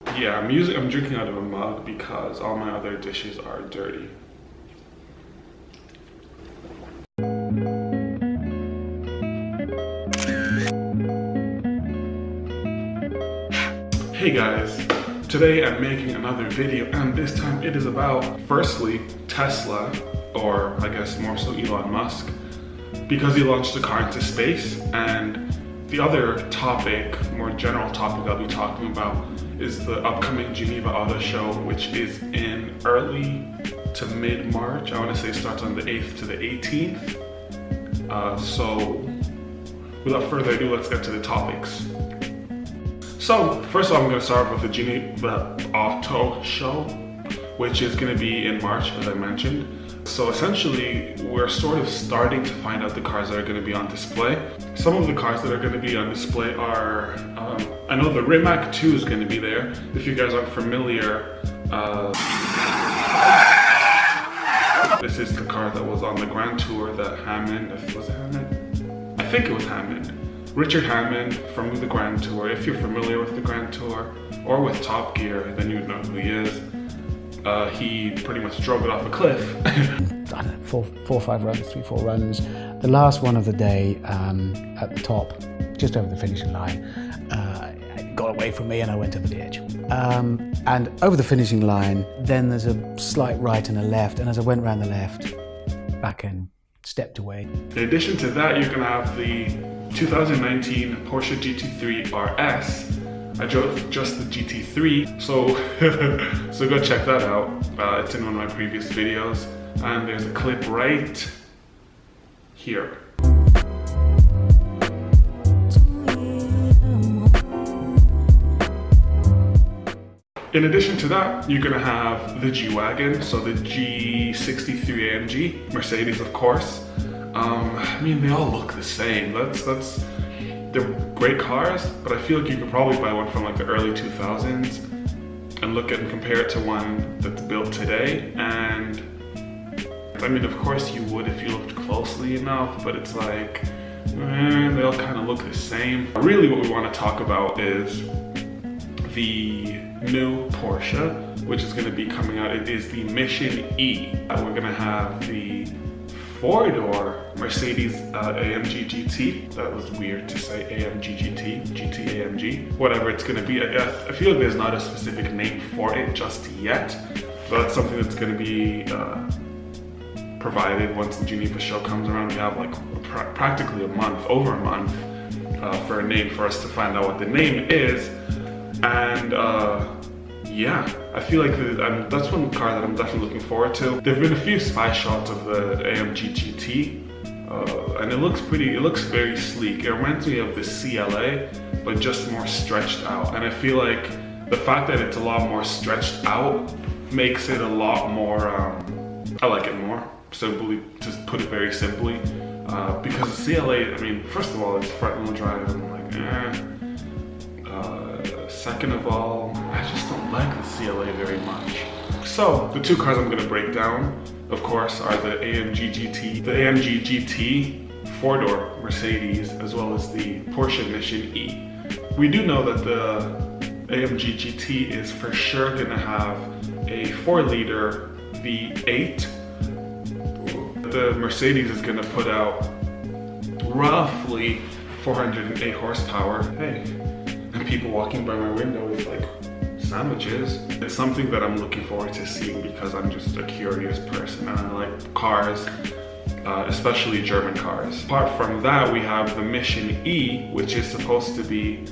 Yeah, I'm drinking out of a mug because all my other dishes are dirty. Hey guys, today I'm making another video, and this time it is about, firstly, Tesla, or I guess more so Elon Musk, because he launched the car into space. And the other topic, more general topic I'll be talking about, is the upcoming Geneva Autoshow, which is in early to mid-March. I want to say it starts on the 8th to the 18th. So without further ado, let's get to the topics. So first of all, I'm going to start with the Geneva Autoshow, which is going to be in March, as I mentioned. So essentially, we're sort of starting to find out the cars that are going to be on display. Some of the cars that are going to be on display are, I know the Rimac 2 is going to be there. If you guys aren't familiar, this is the car that was on the Grand Tour that Hammond, was it Hammond? I think it was Hammond. Richard Hammond from the Grand Tour. If you're familiar with the Grand Tour or with Top Gear, then you'd know who he is. He pretty much drove it off a cliff. I don't know, four or five runs, 3-4 runs. The last one of the day at the top, just over the finishing line, it got away from me and I went over the edge. And over the finishing line, then there's a slight right and a left, and as I went around the left, back and stepped away. In addition to that, you're gonna have the 2019 Porsche GT3 RS. I drove just the GT3, so so go check that out. It's in one of my previous videos, and there's a clip right here. In addition to that, you're gonna have the G-Wagon, so the G63 AMG, Mercedes of course. I mean, they all look the same. They're great cars, but I feel like you could probably buy one from like the early 2000s and look at and compare it to one that's built today. And I mean, of course you would if you looked closely enough, but it's like, they all kind of look the same. Really what we want to talk about is the new Porsche, which is going to be coming out. It is the Mission E. We're going to have the four-door Mercedes AMG GT. That was weird to say, AMG GT, GT AMG, whatever it's going to be. I feel like there's not a specific name for it just yet, but that's something that's going to be provided once the Geneva show comes around. We have like practically a month, over a month, for a name for us to find out what the name is. And yeah, I feel like that's one car that I'm definitely looking forward to. There have been a few spy shots of the AMG GT, and it looks very sleek. It reminds me of the CLA, but just more stretched out. And I feel like the fact that it's a lot more stretched out makes it a lot more, I like it more, simply, just put it very simply. Because the CLA, I mean, first of all, it's front wheel drive, and I'm like, second of all, I just don't like the CLA very much. So the two cars I'm going to break down, of course, are the AMG GT four-door Mercedes, as well as the Porsche Mission E. We do know that the AMG GT is for sure going to have a 4-liter V8. The Mercedes is going to put out roughly 408 horsepower. Hey. And people walking by my window with like sandwiches. It's something that I'm looking forward to seeing because I'm just a curious person and I like cars, especially German cars. Apart from that, we have the Mission E, which is supposed to be,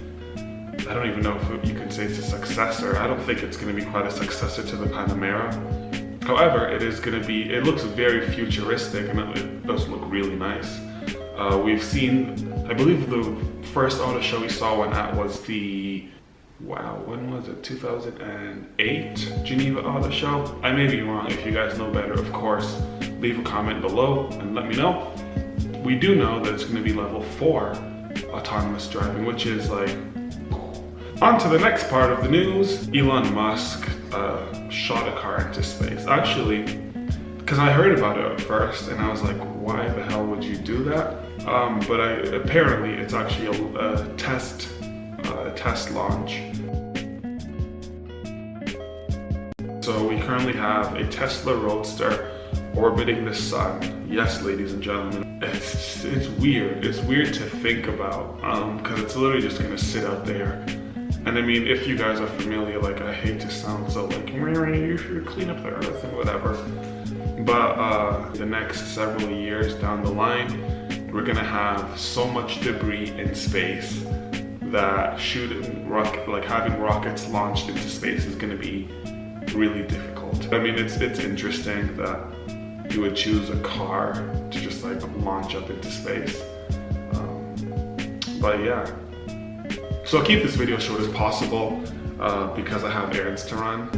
I don't even know if you can say it's a successor. I don't think it's going to be quite a successor to the Panamera. However, it looks very futuristic and it does look really nice. We've seen, I believe the first auto show we saw one at was the, when was it? 2008 Geneva Autoshow. I may be wrong. If you guys know better, of course, leave a comment below and let me know. We do know that it's going to be level 4 autonomous driving, which is like, on to the next part of the news. Elon Musk shot a car into space. Actually, because I heard about it at first and I was like, why the hell would you do that? But apparently it's actually a test launch. So we currently have a Tesla Roadster orbiting the sun. Yes, ladies and gentlemen, it's weird. It's weird to think about because it's literally just gonna sit out there. And I mean, if you guys are familiar, like, I hate to sound so like, you should clean up the earth and whatever. But the next several years down the line, we're gonna have so much debris in space that having rockets launched into space is gonna be really difficult. I mean, it's interesting that you would choose a car to just like launch up into space. But yeah. So I'll keep this video short as possible because I have errands to run.